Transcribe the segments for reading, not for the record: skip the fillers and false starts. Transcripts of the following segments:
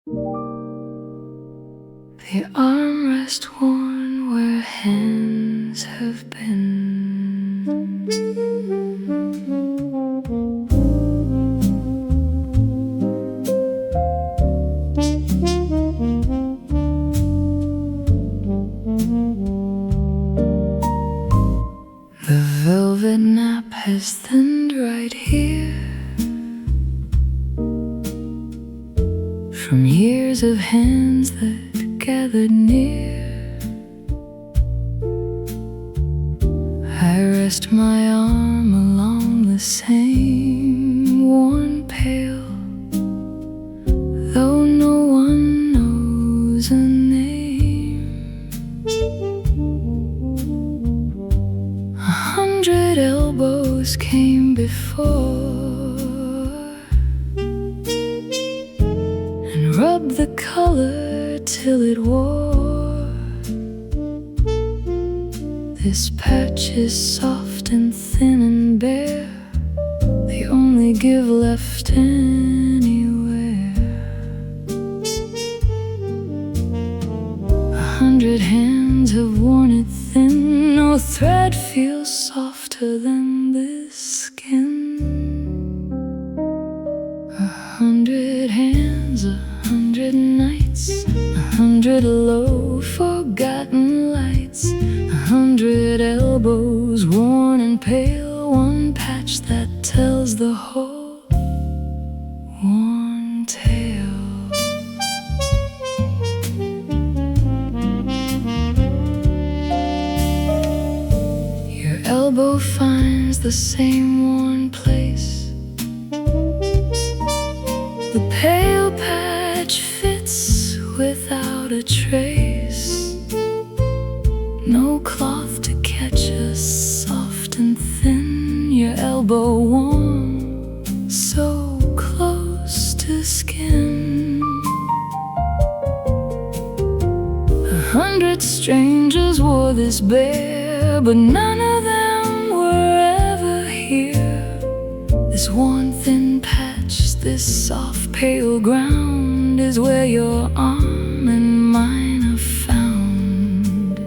The armrest worn where hands have been. The velvet nap has thinned right here from years of hands that gathered near. I rest my arm along the same worn pail, though no one knows a name. 100 elbows came before and rubbed the color till it wore. This patch is soft and thin and bare, the only give left anywhere. 100 hands have worn it thin, no thread feels softer than this skin. 100 hands, 100 nights, 100 low forgotten lights, 100 elbows worn and pale, one patch that tells the whole worn tale. Your elbow finds the same worn place, the pale patch fits without a trace. No cloth to catch us, soft and thin, your elbow warm, so close to skin. 100 strangers wore this bare, but none of them were ever here. This worn thin patch, this soft pale ground is where your arm and mine are found.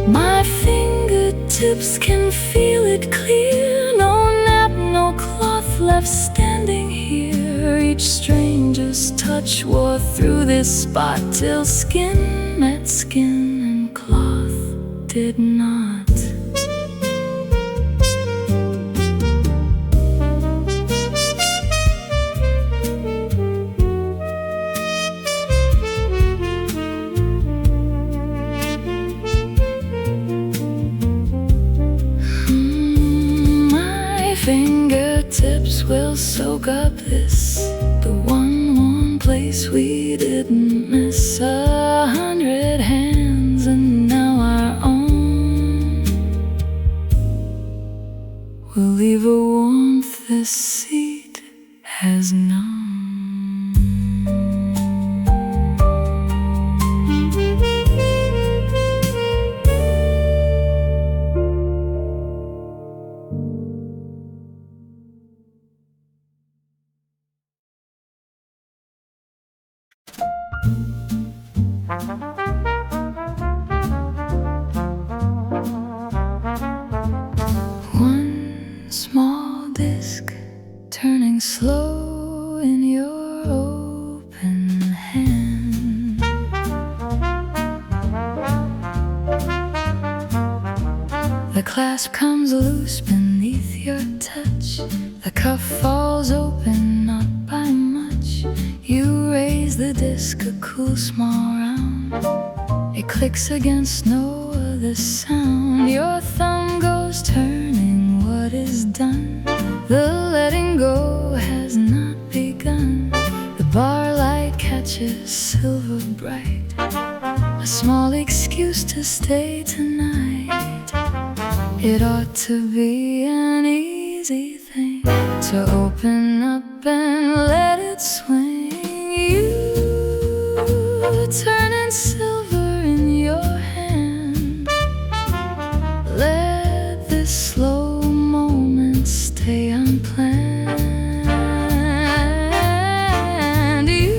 My fingertips can feel it clear, no nap, no cloth left standing here. Each stranger's touch wore through this spot till skin met skin and cloth did not. Fingertips will soak up this, the one warm place we didn't miss. 100 hands and now our own will leave a warmth this seat has known. One small disc turning slow in your open hand. The clasp comes loose beneath your touch, the cuff falls open not by much. You raise the disc a cool small round, it clicks against no other sound. Your thumb goes turning what is done, the letting go has not begun. The bar light catches silver bright, a small excuse to stay tonight. It ought to be an easy thing to open up and let it swing. You turning silver in your hand, let this slow moment stay unplanned. You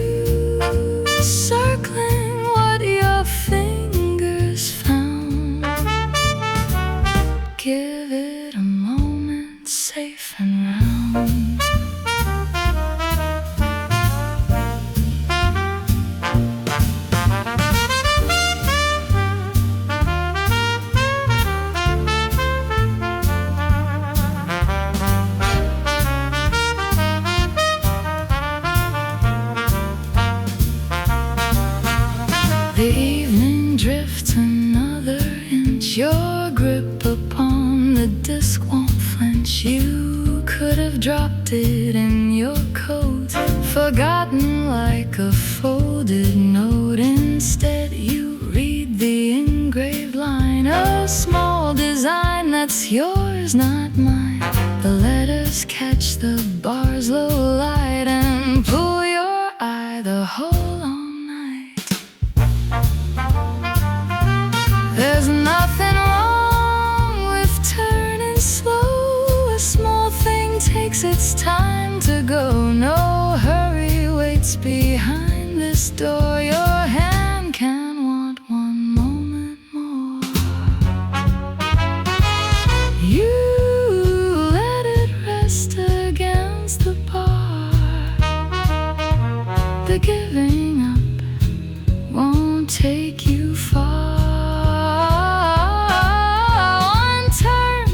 The evening drifts another inch. Your grip upon the disc won't flinch. You could have dropped it in your coat, forgotten like a folded note. Instead you read the engraved line, a small design that's yours, not mine. The letters catch the bar's low light and pull your eye the whole all night. There's nothing wrong with turning slow. A small thing takes its time to go. No hurry waits behind this door. Your hand can want one moment more. You let it rest against the bar. The giving up won't take you far. One turn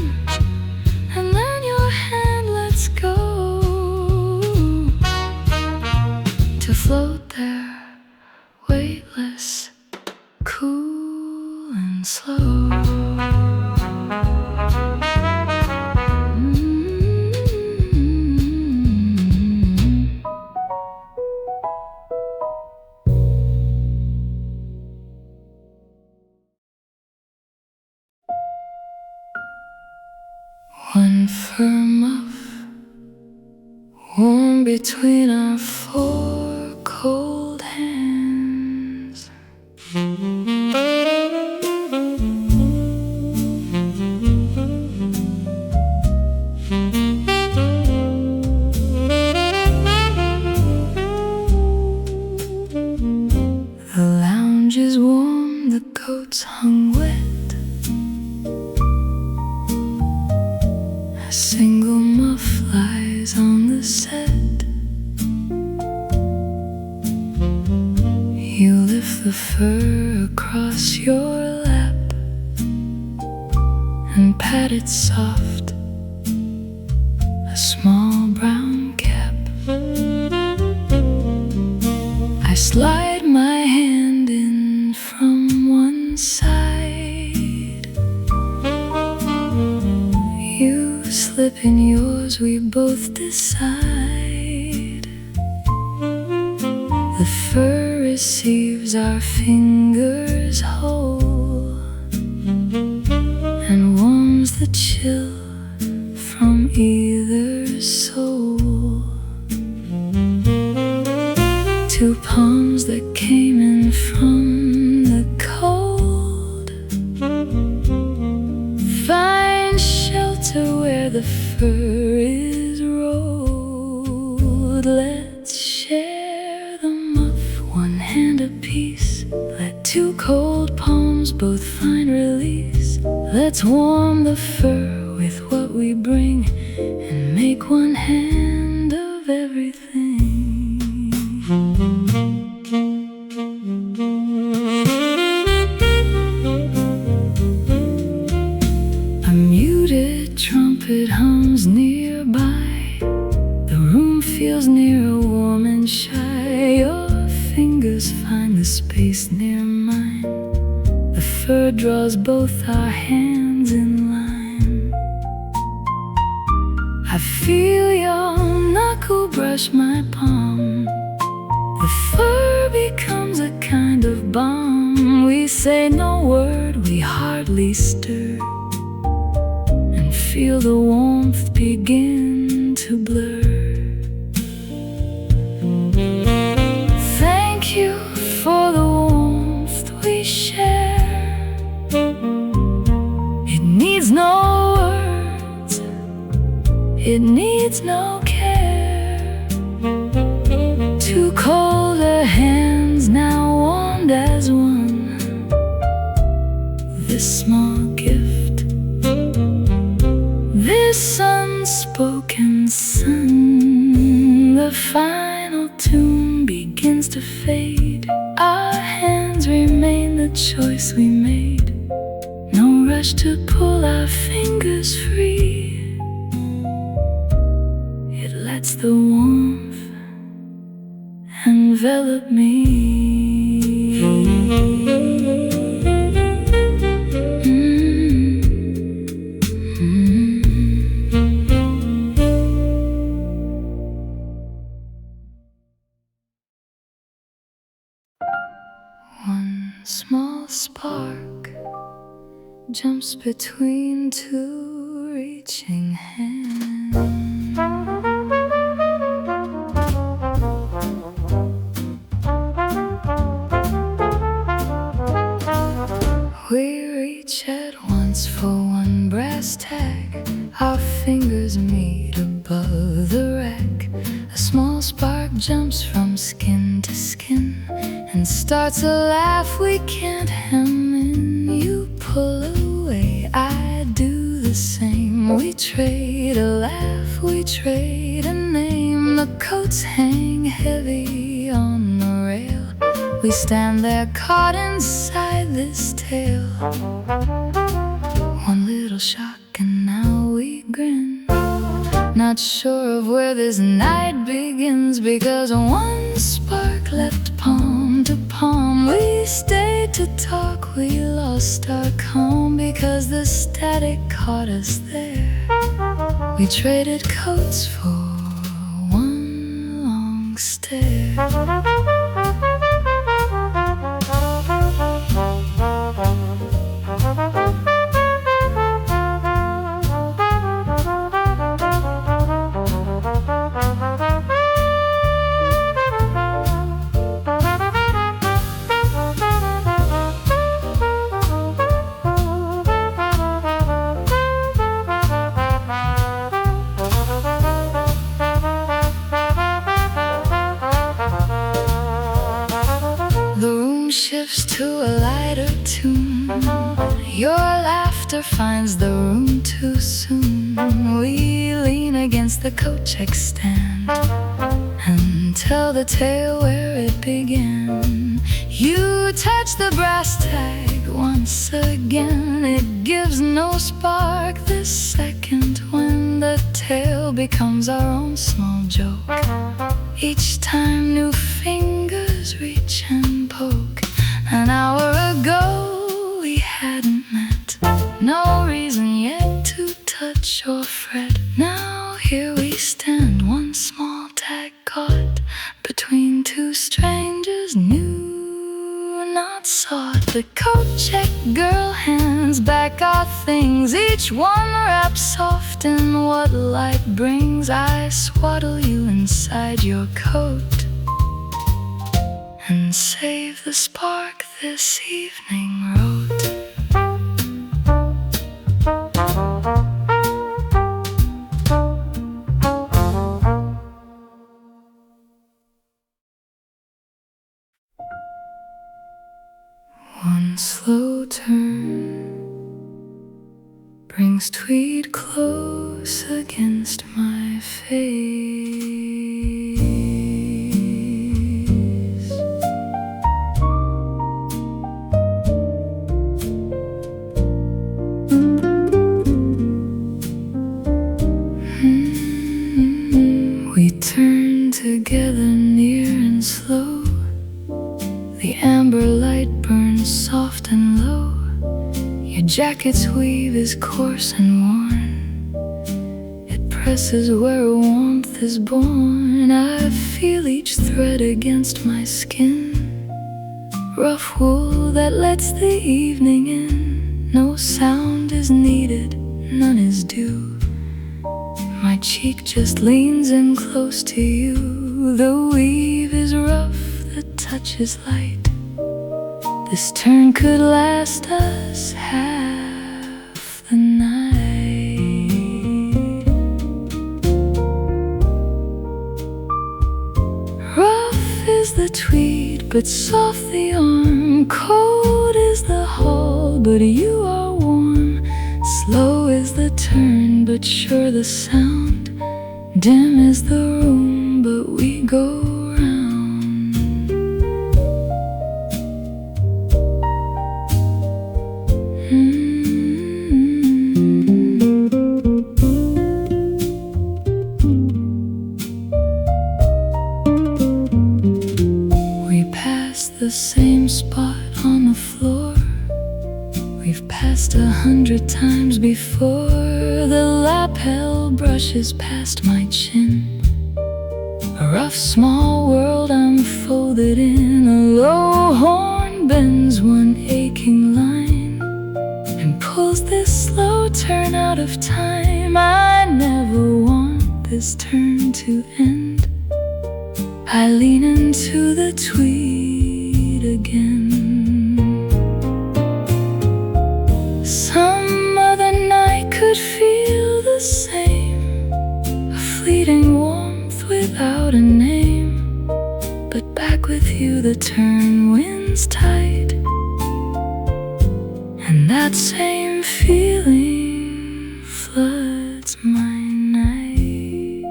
and then your hand lets go to float there, weightless, cool and slow. One for Muff, warm between our four cold hands. The lounge is warm, the coats hung wet. A single muff lies on the set. You lift the fur across your lap and pat it soft, a small brown cap. I slide my hand in from one side. You slip in yours, we both decide. The fur receives our fingers whole and warms the chill from either soul. Two palms that came in from the cold find shelter where the fur is rolled. Let's share the muff, one hand apiece. Let two cold palms both find release. Let's warm the fur with what we bring and make one hand of everything. A muted trumpet hums nearby. The room feels near, warm and shy. Your fingers find the space near mine. The fur draws both our hands in line. I feel your knuckle brush my palm. The fur becomes a kind of balm. We say no word, we hardly stir, and feel the warmth begin to blur. Thank you for the warmth we share. It needs no words, it needs no care. Two colder hands now warmed as one. This small gift, this unspoken sun. The final tune begins to fade. Our hands remain the choice we made. No rush to pull our fingers free. It lets the warmth envelop me. small spark jumps between two reaching hands. We reach at once for one brass tag. Our fingers meet above the rack. A small spark jumps from skin to skin and starts a laugh we can't hem in. You pull away, I do the same. We trade a laugh, we trade a name. The coats hang heavy on the rail. We stand there caught inside this tale. One little shock and now we grin, not sure of where this night begins. Because one spark left palm to palm. We stayed to talk, we lost our calm. Because the static caught us there. We traded coats for one long stare. Shifts to a lighter tune. Your laughter finds the room too soon. We lean against the coat check stand and tell the tale where it began. You touch the brass tag once again. It gives no spark this second when the tale becomes our own small joke. Each time new fingers reach and poke. An hour ago we hadn't met. No reason yet to touch or fret. Now here we stand, one small tag caught between two strangers new, not sought. The coat check girl hands back our things. Each one wraps soft in what light brings. I swaddle you inside your coat and save the spark this evening wrote. One slow turn brings Tweed close against my face. We turn together near and slow. The amber light burns soft and low. Your jacket's weave is coarse and worn. It presses where warmth is born. I feel each thread against my skin. Rough wool that lets the evening in. No sound is needed, none is due. My cheek just leans in close to you. The weave is rough, the touch is light. This turn could last us half the night. Rough is the tweed, but soft the arm. Cold is the hull, but you are warm. Slow is the turn, but sure the sound. Dim is the room, but we go round. We pass the same spot on the floor. We've passed 100 times before. The lapel brushes past my chin. A rough small world I'm folded in. A low horn bends when of time. I never want this turn to end. I lean into the tweed again. Some other night could feel the same, a fleeting warmth without a name. But back with you the turn wins tight, and that same feeling floods my night.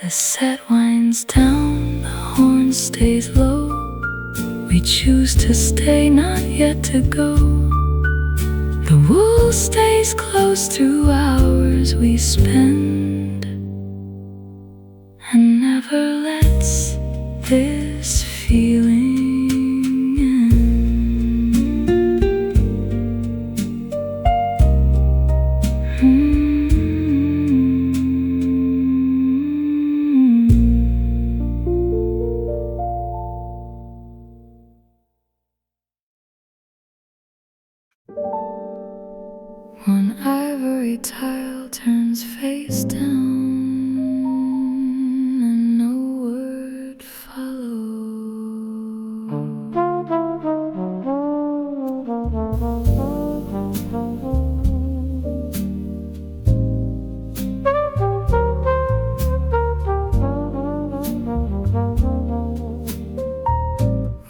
The set winds down, the horn stays low. We choose to stay, not yet to go. The wool stays close through hours we spend, and never lets this feeling One ivory tile turns face down, and no word follows.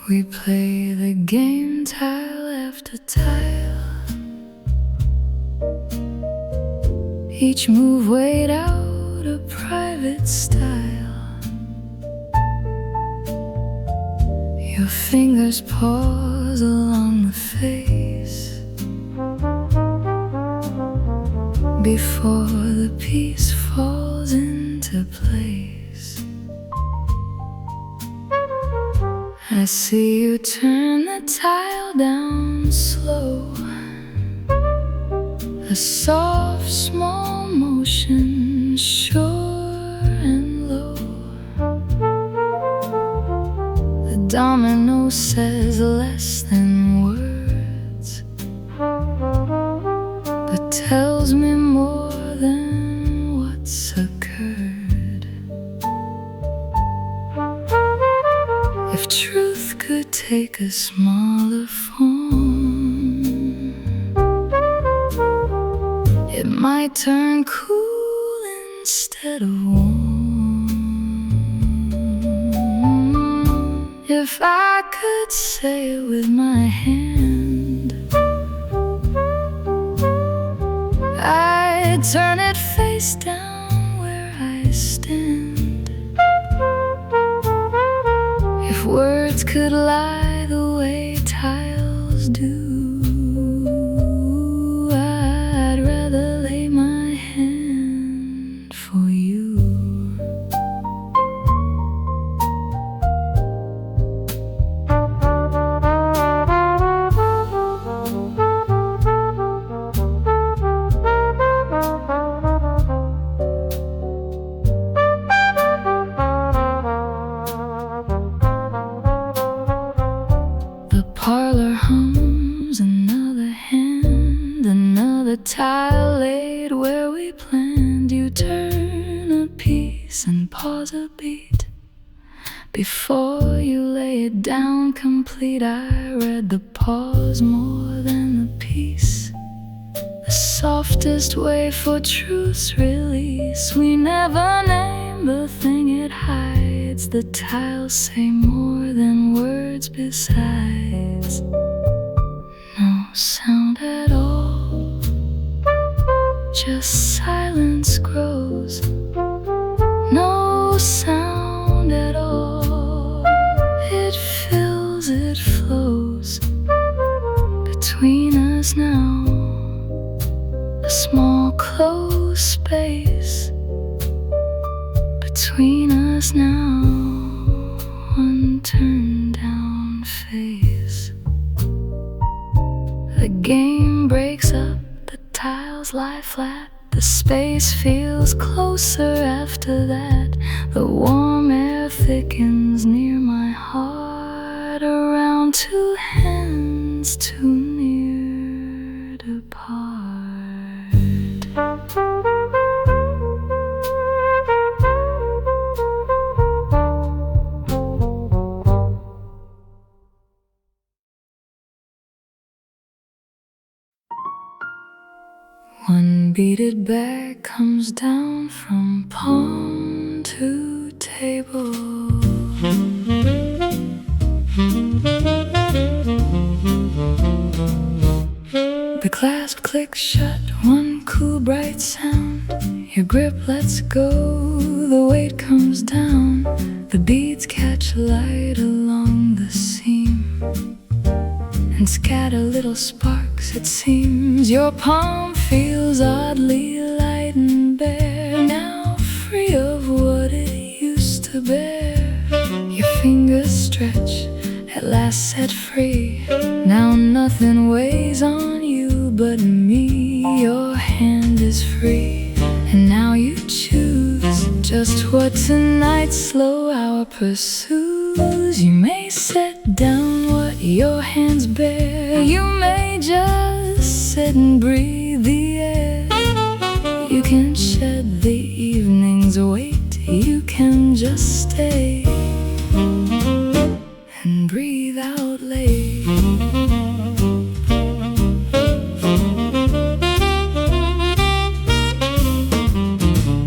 We play the game tile after tile, each move weighed out a private style. Your fingers pause along the face before the piece falls into place. I see you turn the tile down slow, a soft, small motion, sure and low. The domino says less than words, but tells me more than what's occurred. If truth could take a smaller form, it might turn cool instead of warm. If I could say it with my hand, I'd turn it face down where I stand. If words could lie the way tiles do, tile laid where we planned. You turn a piece and pause a beat before you lay it down complete. I read the pause more than the piece, the softest way for truth's release. We never name the thing it hides. The tiles say more than words besides. No sound at all, just silence grows. No sound at all, it fills, it flows. Between us now, a small closed space. Between us now, one turned down face. The game breaks up, the tiles lie flat. The space feels closer after that. The warm air thickens near my heart, around two hands too near to part. Beaded bag comes down from palm to table. The clasp clicks shut, one cool bright sound. Your grip lets go, the weight comes down. The beads catch light along the seam and scatter little sparks, it seems. Your palm feels oddly light and bare, now free of what it used to bear. Your fingers stretch, at last set free. Now nothing weighs on you but me. Your hand is free, and now you choose just what tonight's slow hour pursues. You may set down what your hands bear, you may just sit and breathe the air. You can shed the evening's weight, you can just stay and breathe out late.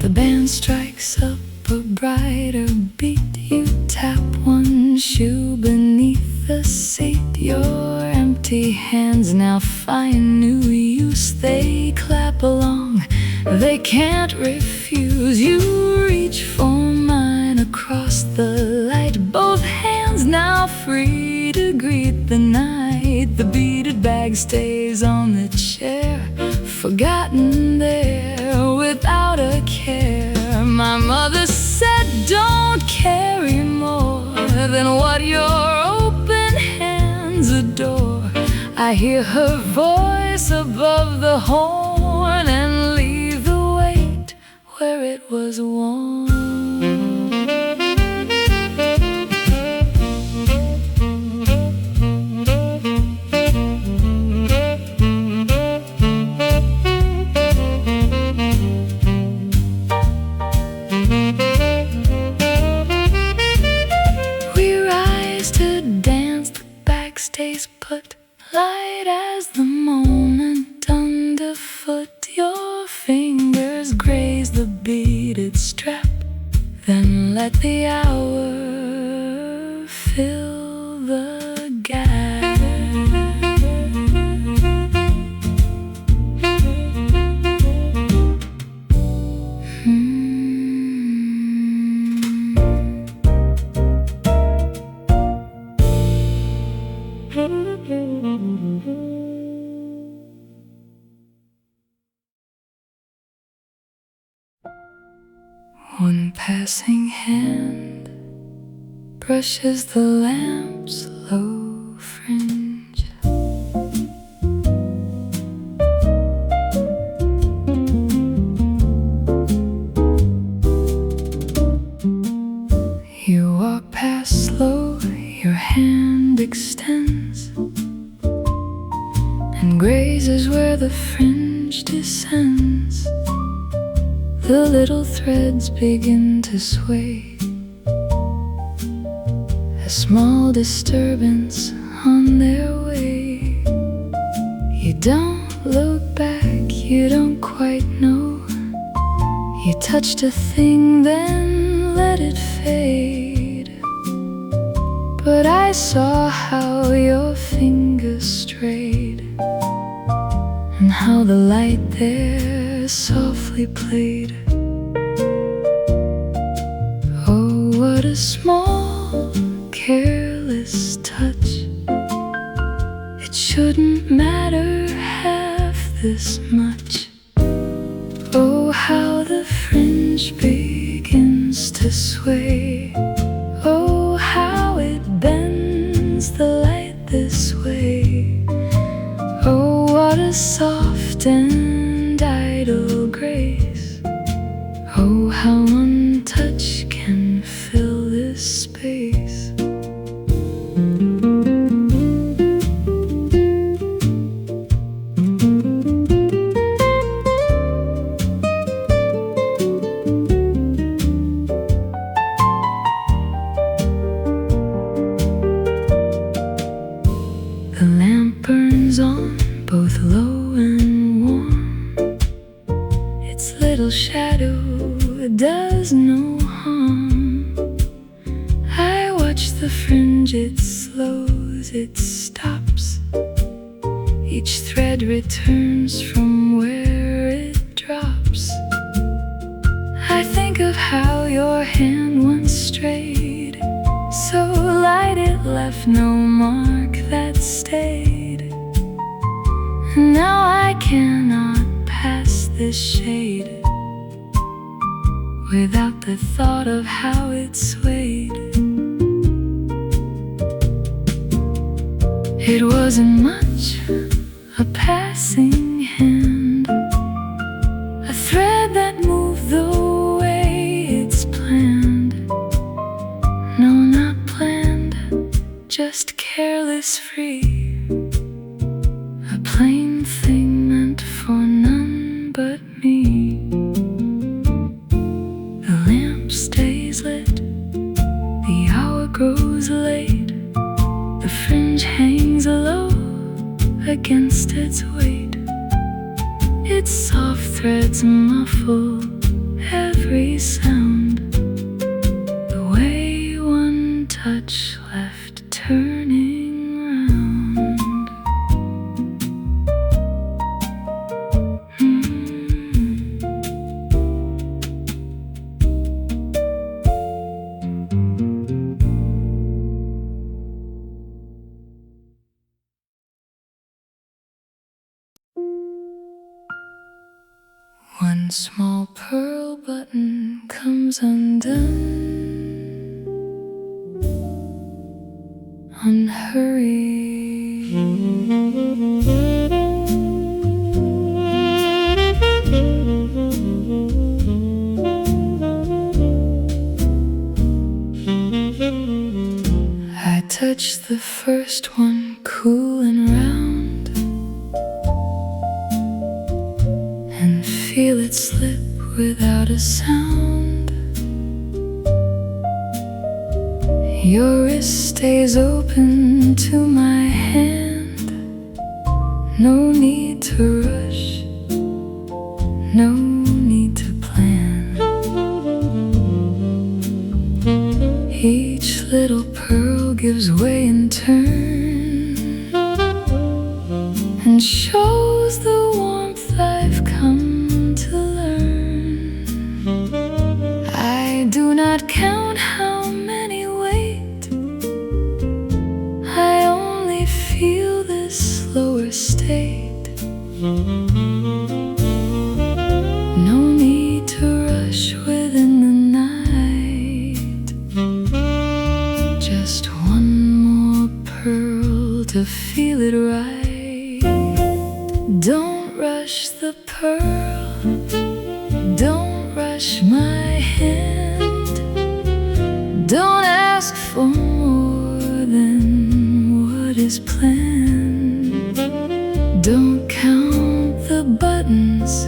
The band strikes up a brighter beat. You tap one shoe beneath the seat. Your empty hands now find new use. They clap along, they can't refuse. You reach for mine across the light, both hands now free to greet the night. The beaded bag stays on the chair, forgotten there without a care. My mother said don't carry more than what your open hands adore. I hear her voice above the horn and leave the weight where it was worn. Stays put, light as the moment underfoot. Your fingers graze the beaded strap, then let the hour fill the gap. One passing hand brushes the lamp's low fringe. You walk past slow, your hand extends and grazes where the fringe descends. The little threads begin to sway, a small disturbance on their way. You don't look back, you don't quite know. You touched a thing, then let it fade. But I saw how your fingers strayed, and how the light there softly played. Oh, what a small, careless touch. It shouldn't matter half this much. Oh, how the fringe begins to sway. Oh, how it bends the light this way. Oh, what a soft and idle grace. Oh, how one touch can fill this space. touch the fringe, it slows, it stops. Each thread returns from where it drops. I think of how your hand once strayed, so light it left no mark that stayed. And now I cannot pass this shade without the thought of how it swayed. It wasn't much, a passing hand, a thread that moved the way it's planned. No, not planned, just careless free, a plain thing meant for none but me. The lamp stays lit, the hour grows late, the fringe hangs low against its weight. Its soft threads muffle every sound, the way one touch left turning round. One small pearl button comes undone, unhurried. I touch the first one, cool and round, and feel it slip without a sound. Your wrist stays open to my hand. No need to rush, no need to plan. Each little pearl gives way in turn and shows the warmth I've come to learn. I do not count how many wait, I only feel this slower state. No need to rush within the night, just one more pearl to feel it right. Don't rush the pearl, don't rush my hand. Don't ask for more than what is planned. Don't count the buttons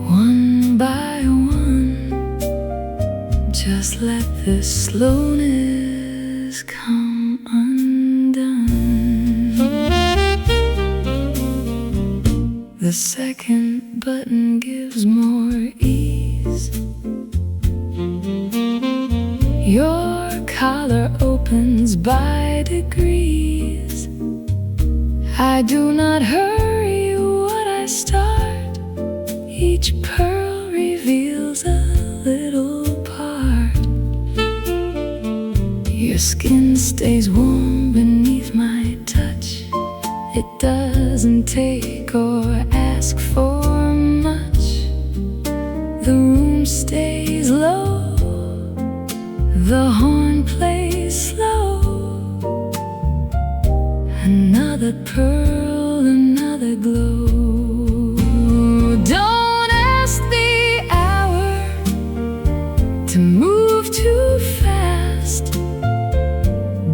one by one, just let the slowness come undone. The second button gives more ease. Your collar opens by degrees. I do not hurry what I start. Each pearl reveals a little part. Your skin stays warm beneath my touch. It doesn't take or ask for much. The room stays low, the horn plays slow. Another pearl, another glow. Don't ask the hour to move too fast.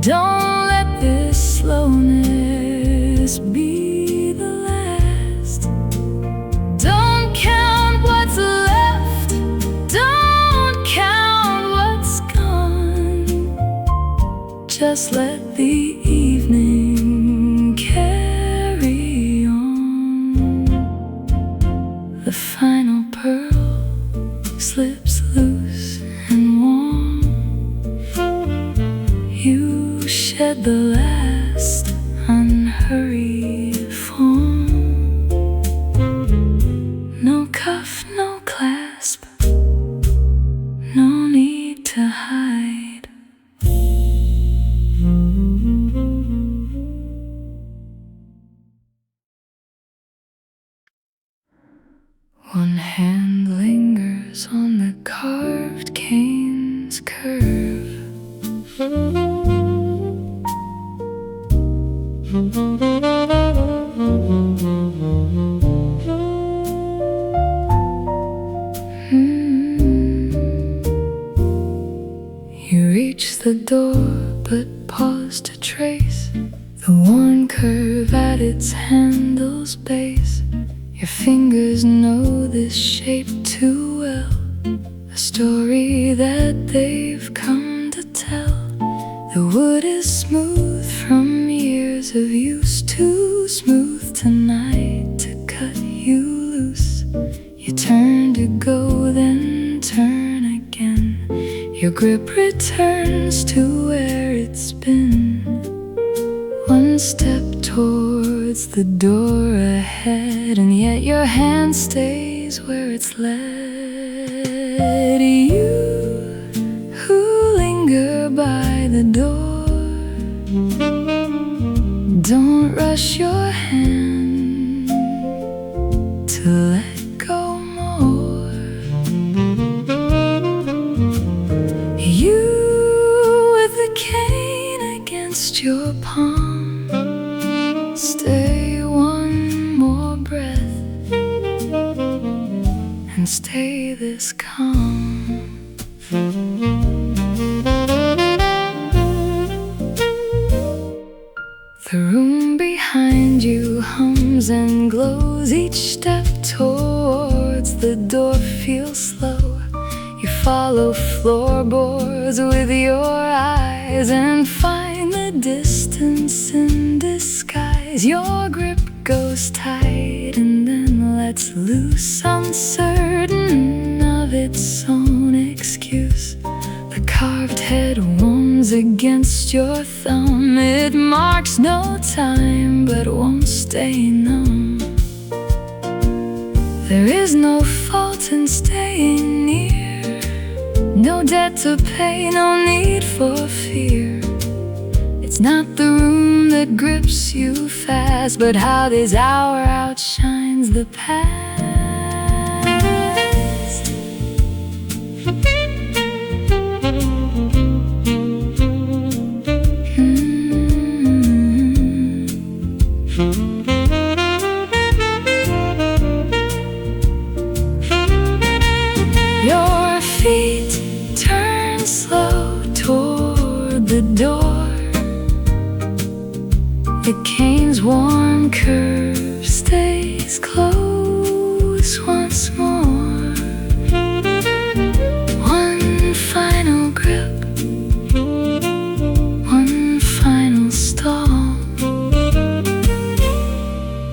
Don't let this slowness be the last. Don't count what's left, don't count what's gone. Just let the evening carry on. The final pearl slips loose and warm. You shed the last unhurried form. No cuff, no clasp, no need to hide. One hand lingers on the carved cane's curve. You reach the door, but pause to trace the worn curve at its handle's base. Your fingers know this shape too well, a story that they've come to tell. The wood is smooth from years of use, too smooth tonight to cut you loose. You turn to go, then turn again. Your grip returns to where it's been. One step towards the door ahead, and yet your hand stays where it's led. You who linger by the door, don't rush your hand to let go more. You with the cane against your palm, stay one more breath and stay this calm. The room behind you hums and glows. Each step towards the door feels slow. You follow floorboards with your eyes and find the distance in disguise. Your grip goes tight and then lets loose, uncertain of its own excuse. The carved head warms against your thumb. It marks no time but won't stay numb. There is no fault in staying near, no debt to pay, no need for fear. It's not the room that grips you fast, but how this hour outshines the past. Your feet turn slow toward the door. The cane's warm curve stays close once more. One final grip, one final stall,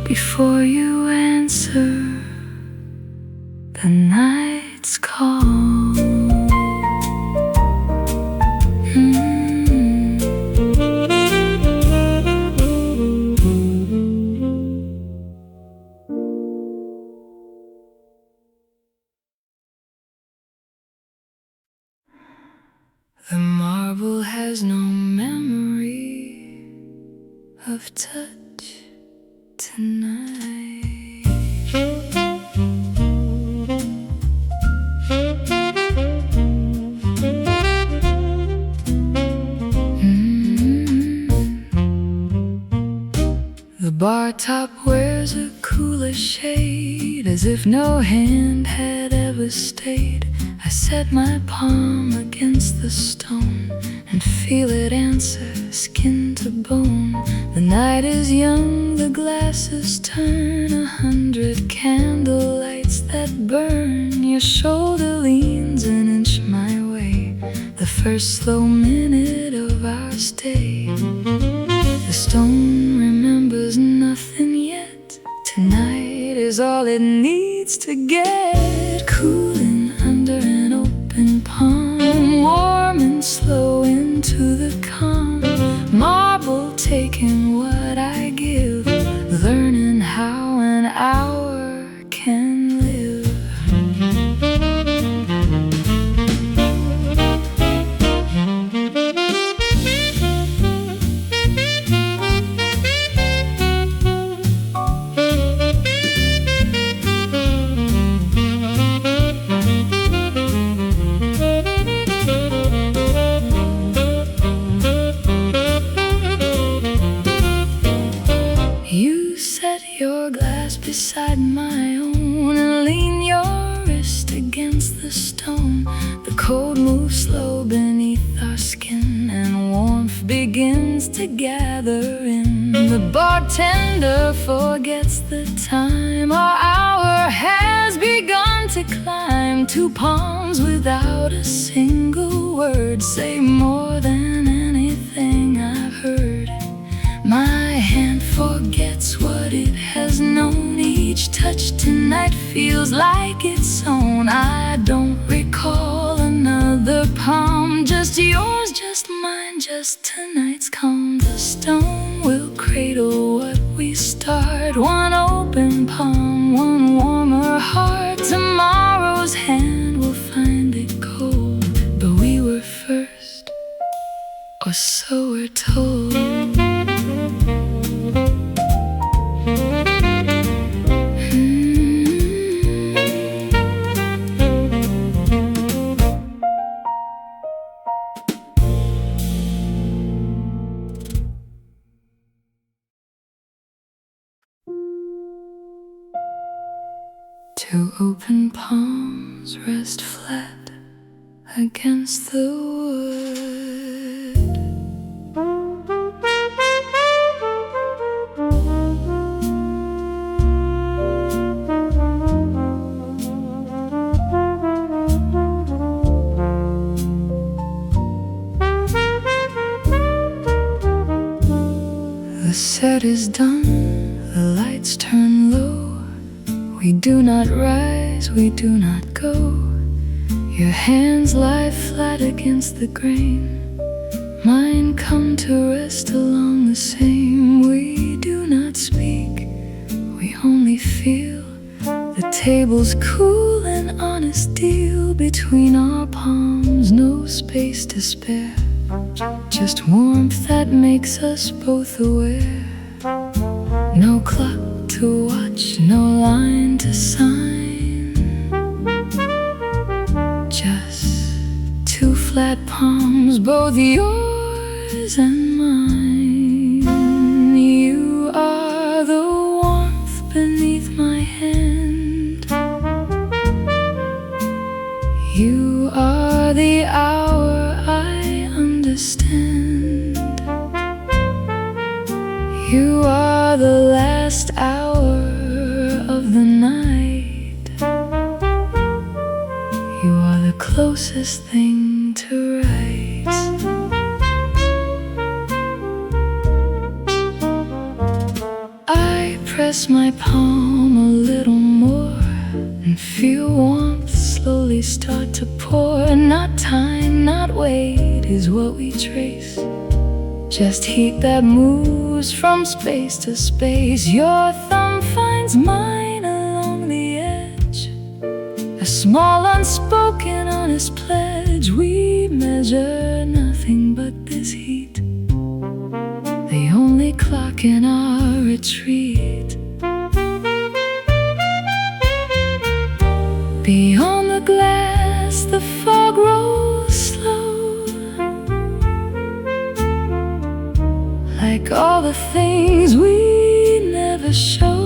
before you answer the night's call. The marble has no memory of touch tonight. The bar top wears a cooler shade, as if no hand had ever stayed. I set my palm against the stone and feel it answer, skin to bone. The night is young, the glasses turn, 100 candle lights that burn. Your shoulder leans an inch my way, the first slow minute of our stay. The stone remembers nothing yet. Tonight is all it needs to get cooling under an open palm, warm and slow into the calm. begins to gather in. The bartender forgets the time. Our hour has begun to climb. 2 palms without a single word say more than anything I've heard. My hand forgets what it has known. Each touch tonight feels like its own. I don't recall another palm. Just yours, just mine, just tonight's calm. The stone will cradle what we start. One open palm, one warmer heart. Tomorrow's hand will find it cold, but we were first, or so we're told. Two open palms rest flat against the wood. The set is done, the lights turn low. We do not rise, we do not go. Your hands lie flat against the grain. Mine come to rest along the same. We do not speak, we only feel. The table's cool, an honest deal. Between our palms, no space to spare. Just warmth that makes us both aware. No clock to watch, no line to sign. Just 2 flat palms, both yours and mine. You are the warmth beneath my hand. You are the hour I understand. You are the last hour of the night. You are the closest thing to right. I press my palm a little more and feel warmth slowly start to pour. Not time, not weight is what we trace. Just heat that moves from space to space. Your thumb finds mine along the edge. A small unspoken honest pledge. We measure nothing but this heat, the only clock in our retreat. Beyond the glass, the fog rolls slow, like all the things we never show.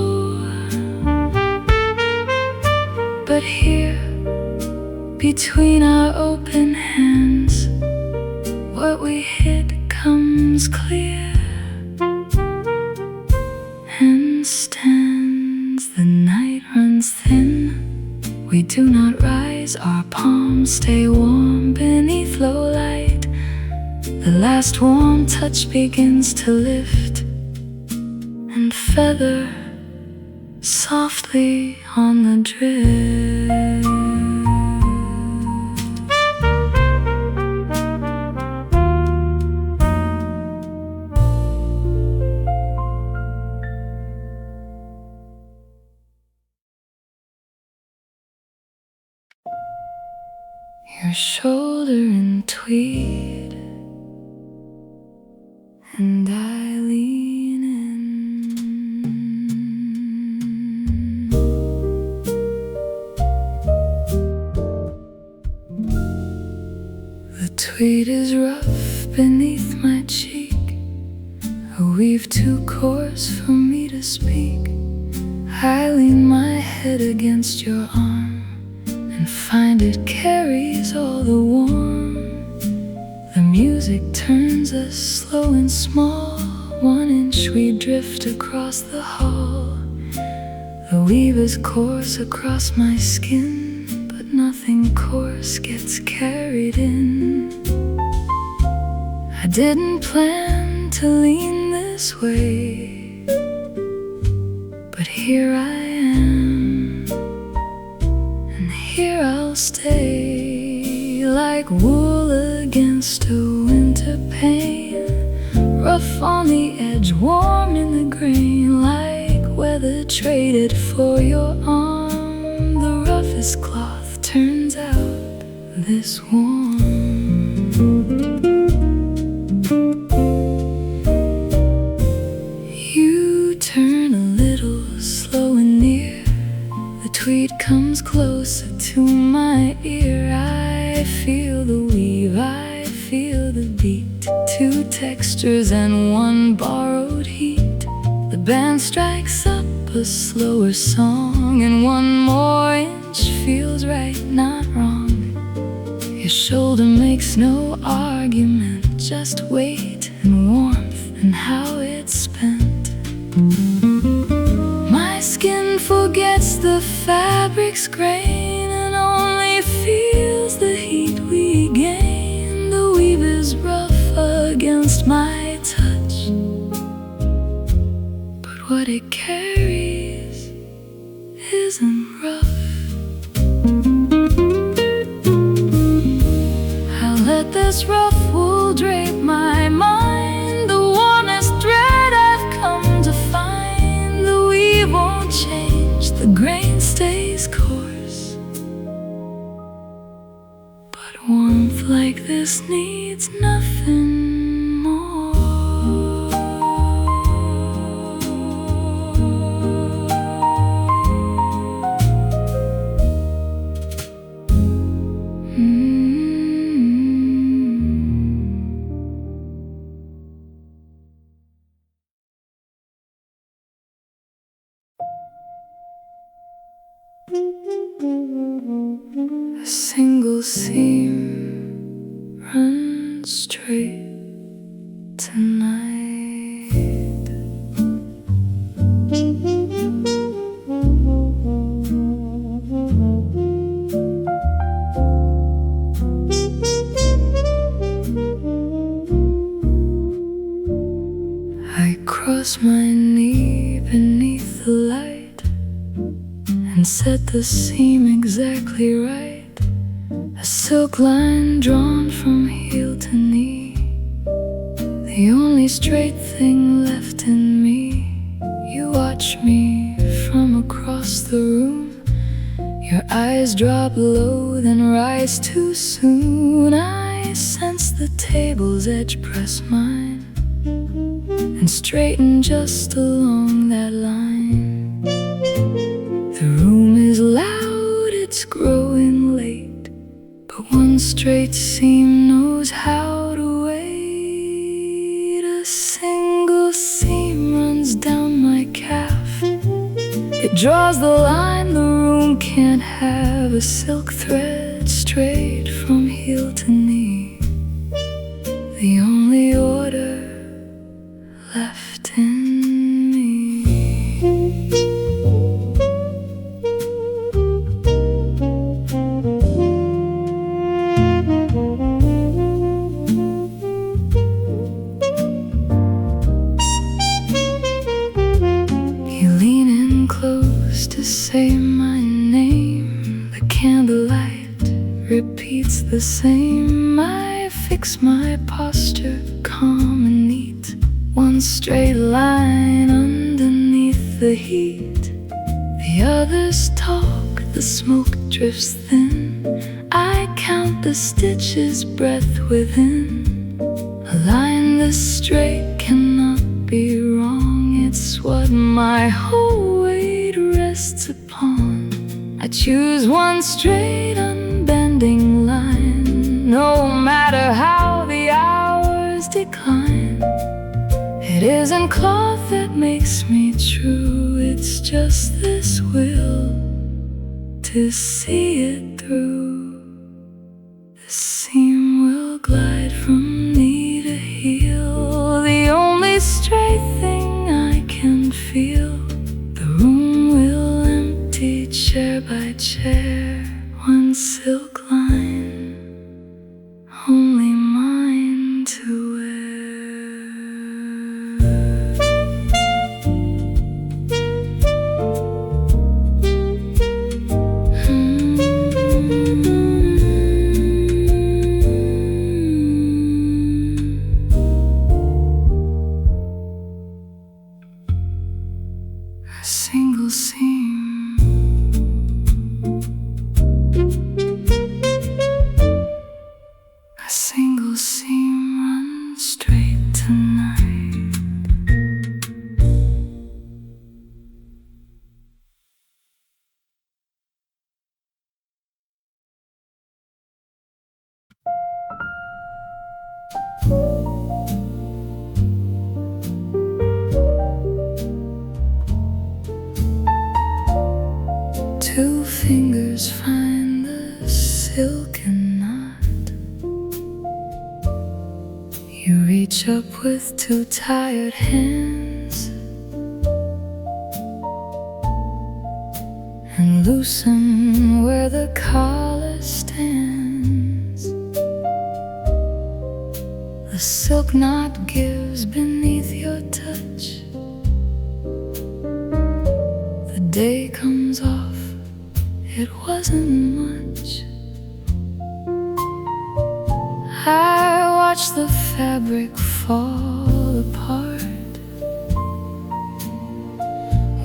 But here, between our open hands, what we hid comes clear and stands. The night runs thin. We do not rise, our palms stay warm beneath low light. The last warm touch begins to lift and feather softly on the drift. Your shoulder in tweed, and I lean in. The tweed is rough beneath my cheek, a weave too coarse for me to speak. I lean my head against your arm and find it carries all the warmth. The music turns us slow and small. 1 inch we drift across the hall. The weave is coarse across my skin, but nothing coarse gets carried in. I didn't plan to lean this way, but here I am, and here I'll stay, like wool against a winter pane, rough on the edge, warm in the grain, like weather traded for your arm. The roughest cloth turns out this warm. You turn a little slow and near, the tweed comes closer to my ear. I feel the weave, I feel the beat, 2 textures and 1 borrowed heat. The band strikes up a slower song, and 1 more inch feels right, not wrong. Your shoulder makes no argument, just weight and warmth and how it's spent. My skin forgets the fabric's grain and only feels the heat we gain. The weave is rough against my touch, but what it carries isn't rough. I'll let this rough wool drape my mind, the warmest thread I've come to find. The weave won't change, the grain stays coarse, but warmth like this needs nothing more. A single seam runs straight tonight. I cross my knee beneath the light and set the seam exactly right. A silk line drawn from heel to knee, the only straight thing left in me. You watch me from across the room, your eyes drop low, then rise too soon. I sense the table's edge press mine and straighten just along that line. The room is loud, it's growing late, but 1 straight seam knows how to wait. A single seam runs down my calf, it draws the line the room can't have. A silk thread straight from heel to knee, the only order left in me. You lean in close to say my name, the candlelight repeats the same. I fix my posture, calm and neat, 1 straight line underneath the heat. The others talk, the smoke drifts thin. I count the stitches, breath within. A line this straight cannot be wrong, it's what my whole weight rests upon. I choose 1 straight unbending line, no matter how the hours decline. It isn't cloth that makes me true, it's just this will to see it through. The seam will glide from chair, one silk line, only mine to wear. A single seam, a single seam runs straight tonight. Two fingers find the silken knot. You reach up with two tired hands and loosen where the collar stands. The silk knot gives beneath your touch. The day comes off, it wasn't much. I watch the fabric fall apart.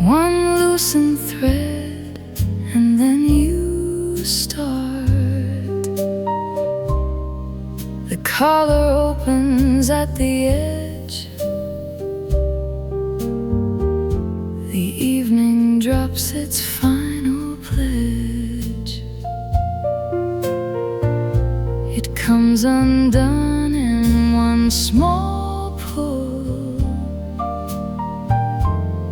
One loosened thread, and then you start. The collar opens at the edge. The evening drops its final pledge. It comes undone in one small pull.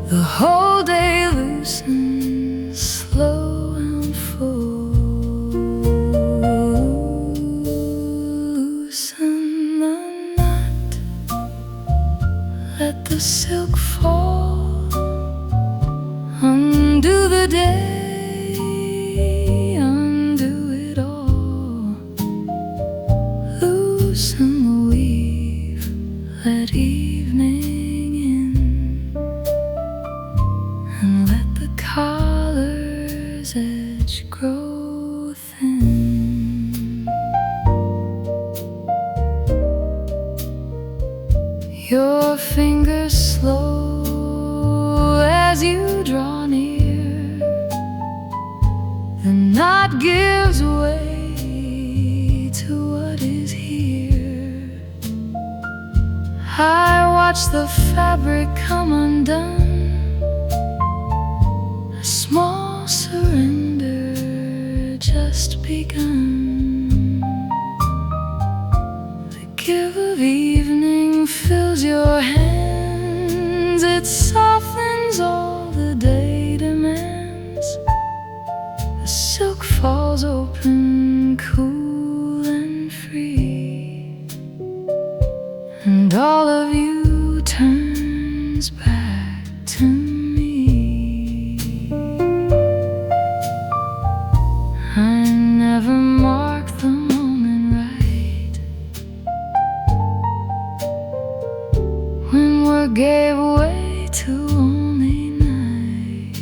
The whole day loosens, slow and full. Loosen the knot, let the silk fall, undo the day, undo it all. Loosen the weave, let evening in, and let the collar's edge grow thin. Your fingers slow as you draw near. The knot gives way to what is here. I watch the fabric come undone, a small surrender just begun. The give of evening fills your hands. It softens all the day demands. The silk falls open, cool and free, and all of you turns back to me. I never marked the moment right when word gave way to only night.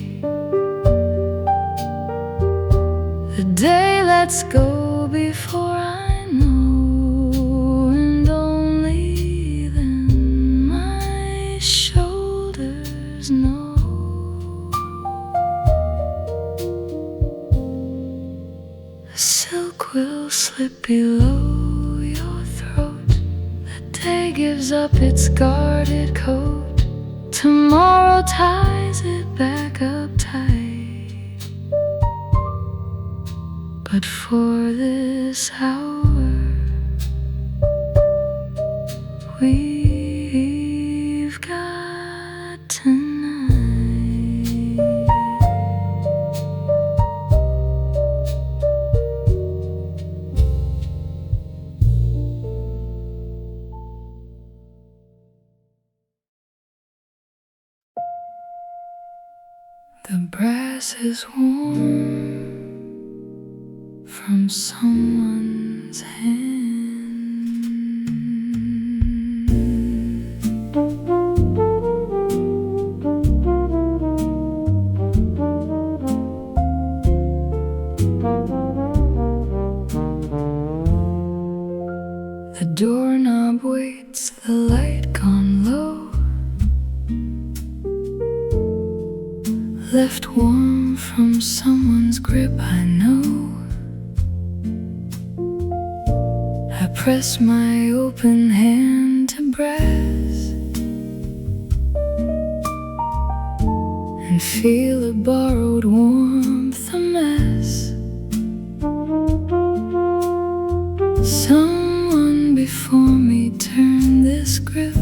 The day lets go before I know, and only then my shoulders know. The silk will slip below your throat. The day gives up its guarded coat. Tomorrow ties it back up tight. But for this hour, we've got tonight. The brass is warm, from someone's hand. The doorknob waits, the light gone low, left warm from someone's grip, I know. I press my open hand to brass and feel a borrowed warmth a mess. Someone before me turned this grip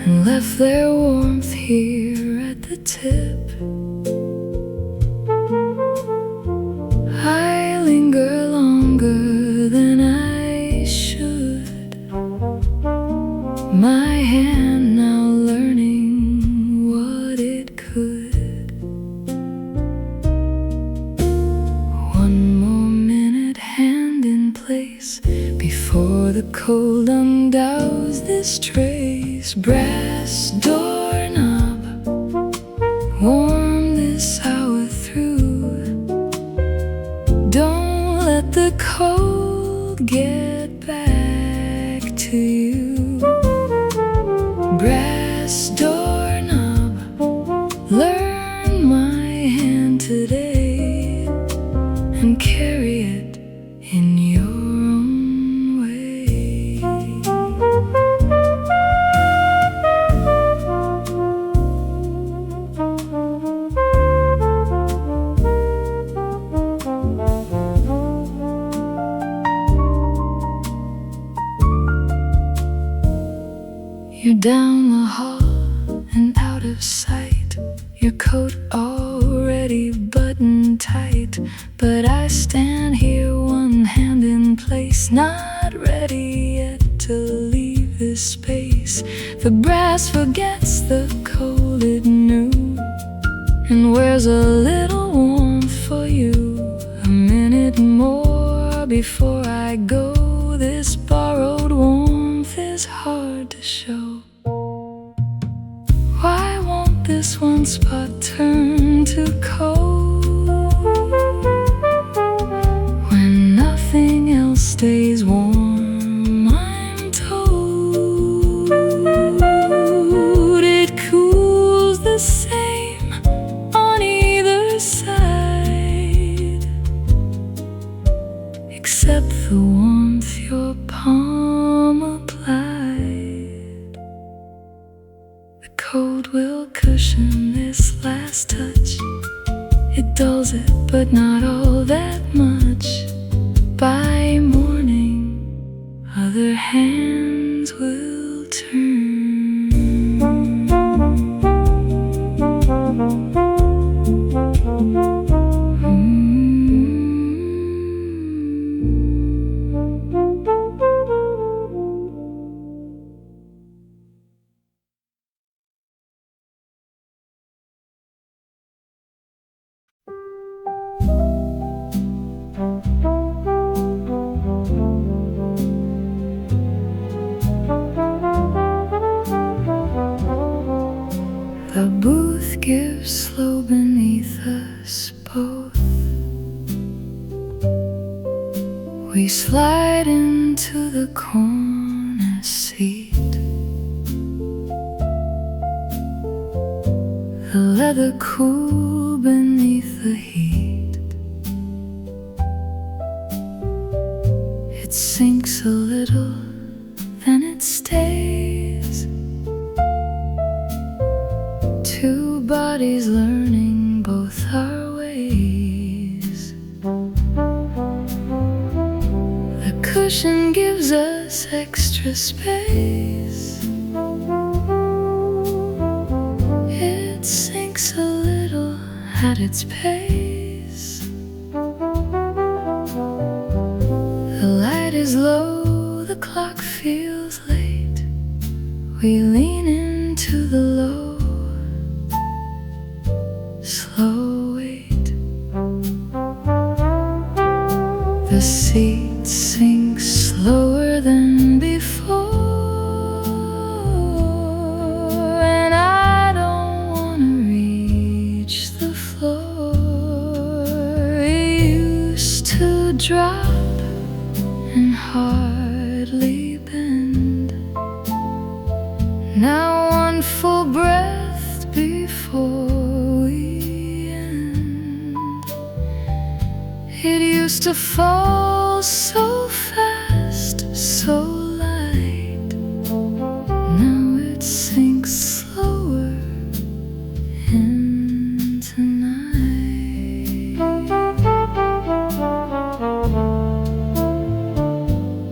and left their warmth here at the tip. I linger longer than I should, my hand now learning what it could. One more minute, hand in place, before the cold undoes this trace. Brass doorknob, warm this hour through. Don't let the cold get back to you. Brass doorknob, learn my hand today and carry it in your own way. You're down the hall and out of sight, your coat already buttoned tight. But I stand here, one hand in place, not ready yet to leave this space. The brass forgets the cold it knew and wears a little warmth for you. A minute more before I go, this borrowed warmth is hard to show. Why won't this one spot turn to cold when nothing else stays warm? I'm told it cools the same on either side, except the warmth your palm applied. The cold will cushion this last touch. It dulls it, but not all that much. By morning, other hands will turn. The booth gives slow beneath us both. We slide into the corner seat. The leather cool beneath the heat. It sinks a little, then it stays. Two bodies learning both our ways. The cushion gives us extra space. It sinks a little at its pace. The light is low, the clock feels late. We lean into the low, slow wait. sharply bend. Now one full breath before we end. It used to fall so fast, so light. Now it sinks slower into night.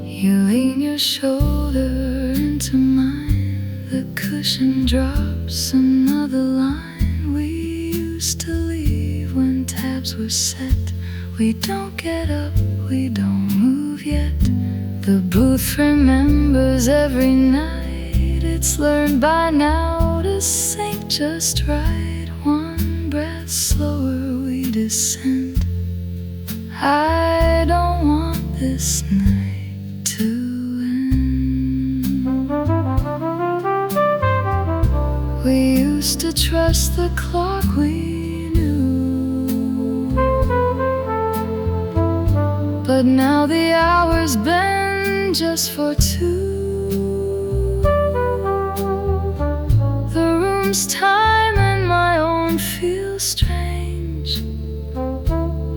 You lean your shoulder into mine. The cushion drops another line we used to leave when tabs were set. We don't get up, we don't move yet. The booth remembers every night. It's learned by now to sink just right. One breath slower we descend. I don't want this night to end. We used to trust the clock we knew, but now the hours bend just for two. The room's time and my own feel strange.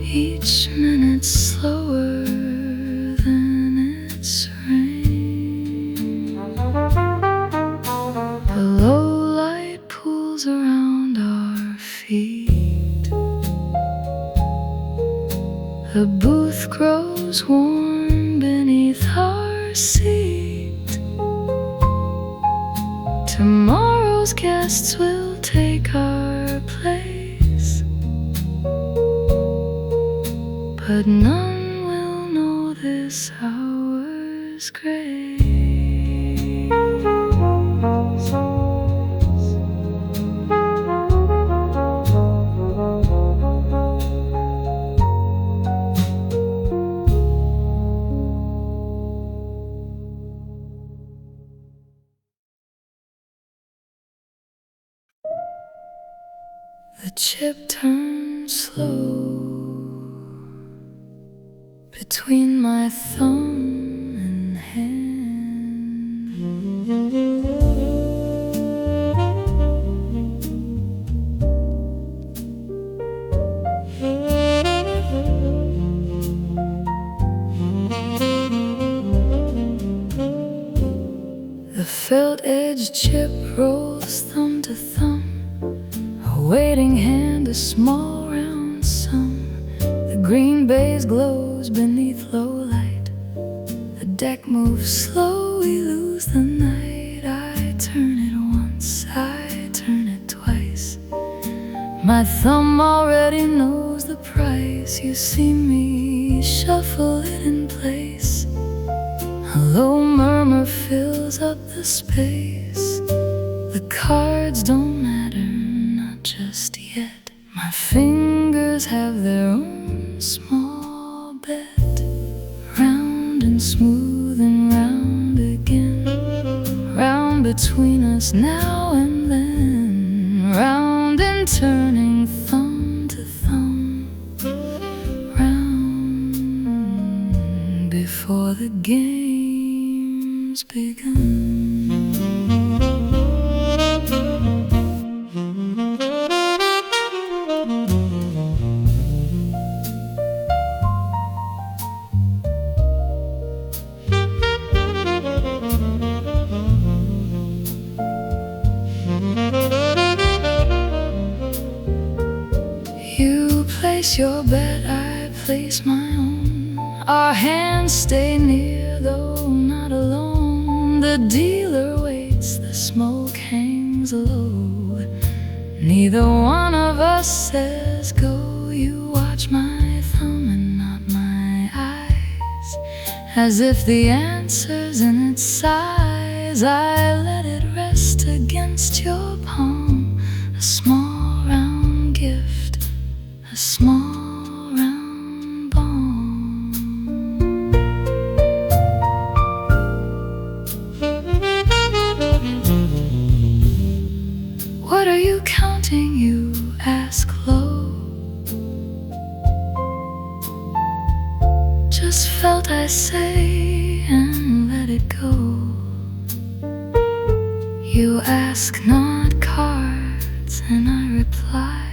Each minute slower than its range. The low light pools around our feet. The booth grows warm beneath our seat. Tomorrow's guests will take our place, but none will know this hour's grace. The chip turns slow between my thumb and hand. The felt-edged chip rolls thumb to thumb. A waiting hand, a small round sum. The green baize glows beneath low light. The deck moves slow, we lose the night. I turn it once, I turn it twice. My thumb already knows the price. You see me shuffle it in place. A low murmur fills up the space. The cards don't matter, not just yet. My fingers have their own small bet. Round and smooth and round again. Round between us now and then. Round and turning thumb to thumb. Round before the game's begun. You place your bet, I place my own. Our hands stay near, though not alone. The dealer waits, the smoke hangs low. Neither one of us says go. You watch my thumb and not my eyes, as if the answer's in its size. I let it rest against your palm. A small round gift, a small round bomb. What are you counting, you ask low? Just felt I say and let it go. You ask not cards, and I reply,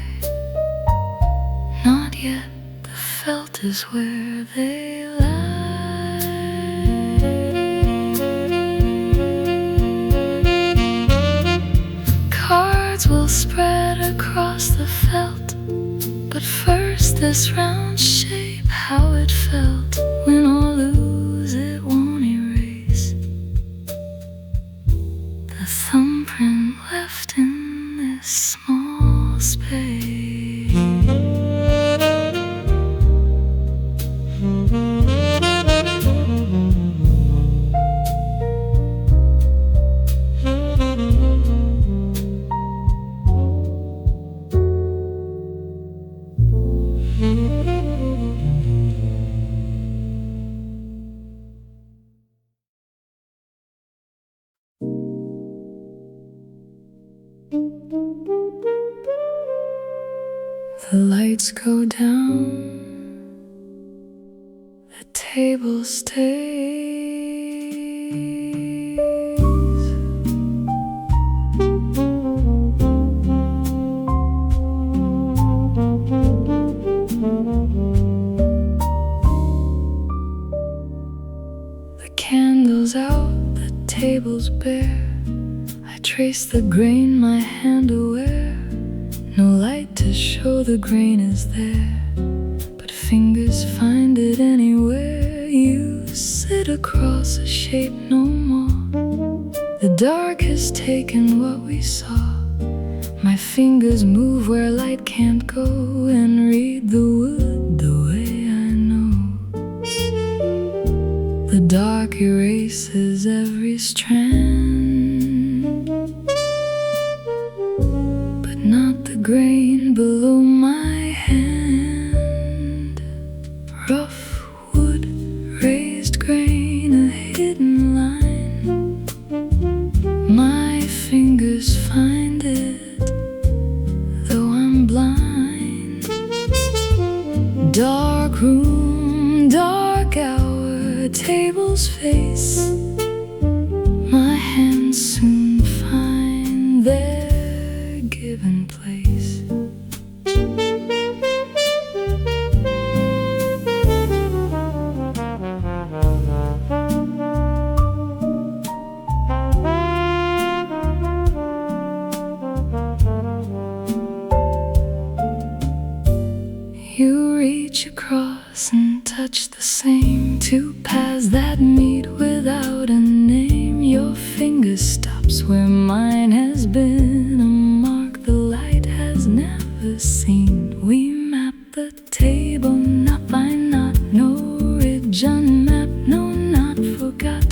not yet. The felt is where they lie. Cards will spread across the felt, but first this round shape, how it felt. Win or lose, it won't erase the thumbprint left in this small space. The lights go down, the table stays. The candle's out, the table's bare. I trace the grain my hand aware. No light to show the grain is there, but fingers find it anywhere. You sit across a shape no more. The dark has taken what we saw. My fingers move where light can't go, and read the wood the way I know. The dark erases every strand, but not the grain below my hand. Rough wood, raised grain, a hidden line. My fingers find it, though I'm blind. Dark room, dark hour, table's face. My hands soon find their given place. You reach across and touch the same two paths that meet without a name. Your finger stops where mine has been, a mark the light has never seen. We map the table knot by knot, no ridge unmapped, no not forgot.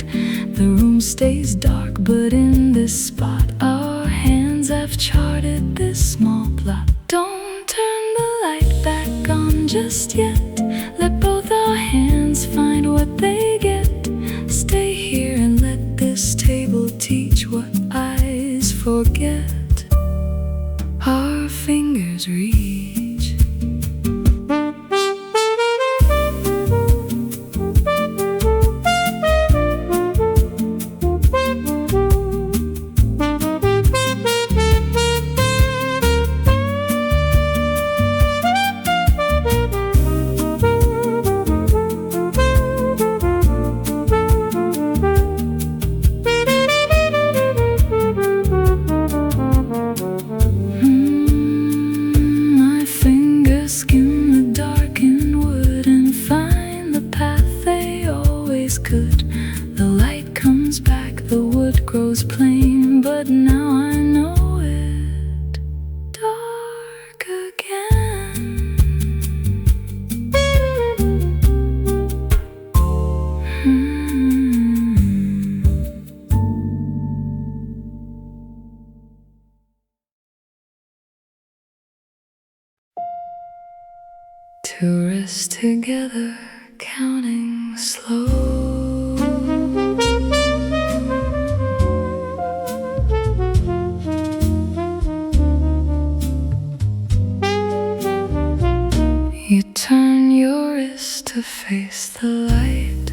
The room stays dark, but in this spot our hands have charted this small plot. Don't turn the light back on just yet. Let both our hands find what they get. Stay here and let this table teach what eyes forget. Our fingers reach. But now I know it dark again. To rest together, counting slow. You turn your wrist to face the light.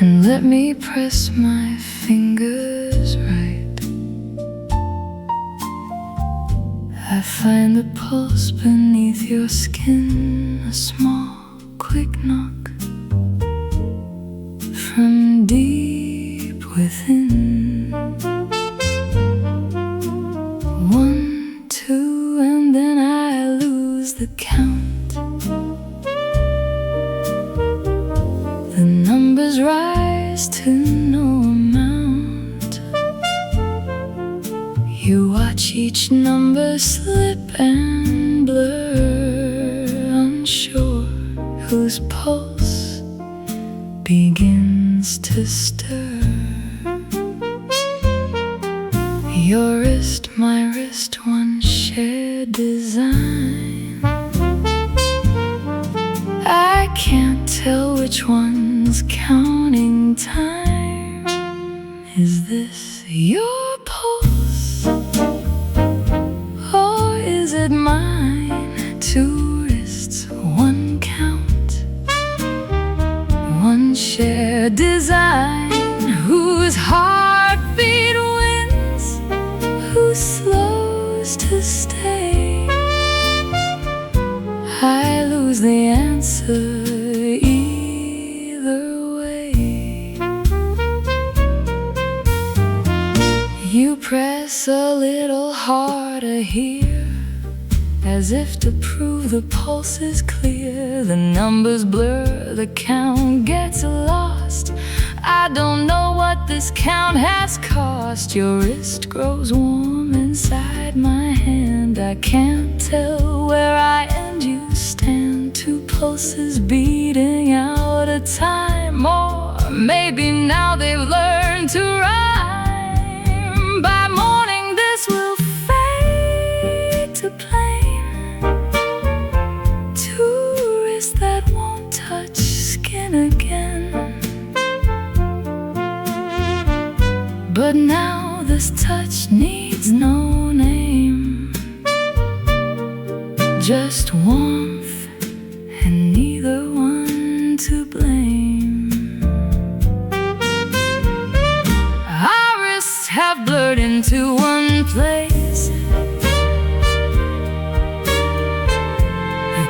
and let me press my fingers right. I find the pulse beneath your skin, a small, quick knock from deep within. 1, 2, and then I lose the count. The numbers rise to no amount. You watch each number slip and blur, unsure whose pulse begins to stir. Your wrist, my wrist, one shared design. I can't tell which one's counting time. Is this your pulse, or is it mine? 2 wrists, 1 count, 1 shared design. Whose heartbeat wins, who slows to stay? I lose the answer either way. You press a little harder here, as if to prove the pulse is clear. The numbers blur, the count gets lost. I don't know what this count has cost. Your wrist grows warm inside my hand. I can't tell where I end, you stand. 2 pulses beating out a time. Or maybe now they've learned to rhyme. By morning this will fade to plain. 2 wrists that won't touch skin again. But now this touch needs no name, just warmth and neither one to blame. Our wrists have blurred into one place. The